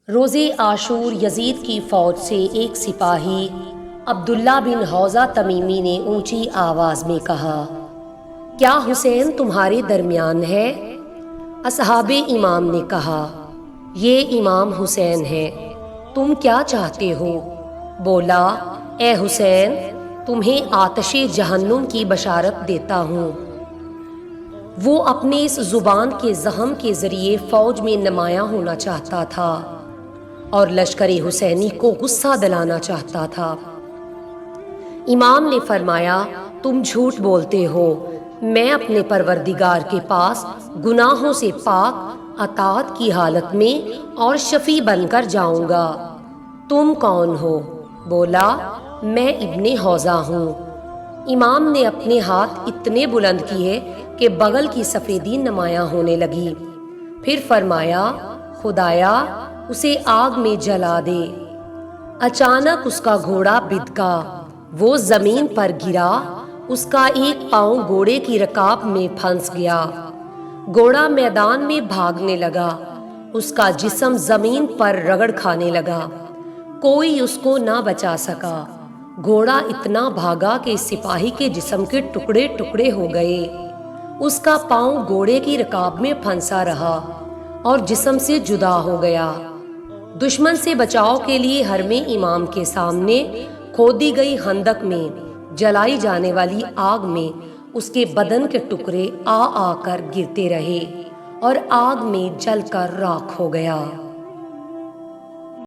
روز عاشور یزید کی فوج سے ایک سپاہی عبداللہ بن حوزہ تمیمی نے اونچی آواز میں کہا، کیا حسین تمہارے درمیان ہے؟ اصحاب امام نے کہا، یہ امام حسین ہے، تم کیا چاہتے ہو؟ بولا، اے حسین، تمہیں آتش جہنم کی بشارت دیتا ہوں۔ وہ اپنے اس زبان کے زخم کے ذریعے فوج میں نمایاں ہونا چاہتا تھا اور لشکر حسینی کو غصہ دلانا چاہتا تھا۔ امام نے فرمایا، تم جھوٹ بولتے ہو، میں اپنے پروردگار کے پاس گناہوں سے پاک اطاعت کی حالت میں اور شفیع بن کر جاؤں گا۔ تم کون ہو؟ بولا، میں ابن حوزہ ہوں۔ امام نے اپنے ہاتھ اتنے بلند کیے کہ بغل کی سفیدی نمایاں ہونے لگی، پھر فرمایا، خدایا اسے آگ میں جلا دے۔ اچانک اس کا گھوڑا بدکا، وہ زمین پر گرا، اس کا ایک پاؤں گھوڑے کی رکاب میں پھنس گیا۔ گھوڑا میدان میں بھاگنے لگا، اس کا جسم زمین پر رگڑ کھانے لگا، کوئی اس کو نہ بچا سکا۔ گھوڑا اتنا بھاگا کہ سپاہی کے جسم کے ٹکڑے ٹکڑے ہو گئے۔ اس کا پاؤں گھوڑے کی رکاب میں پھنسا رہا اور جسم سے جدا ہو گیا۔ دشمن سے بچاؤ کے لیے حرم امام کے سامنے کھودی گئی خندق میں جلائی جانے والی آگ میں اس کے بدن کے ٹکڑے آ کر گرتے رہے اور آگ میں جل کر راکھ ہو گیا۔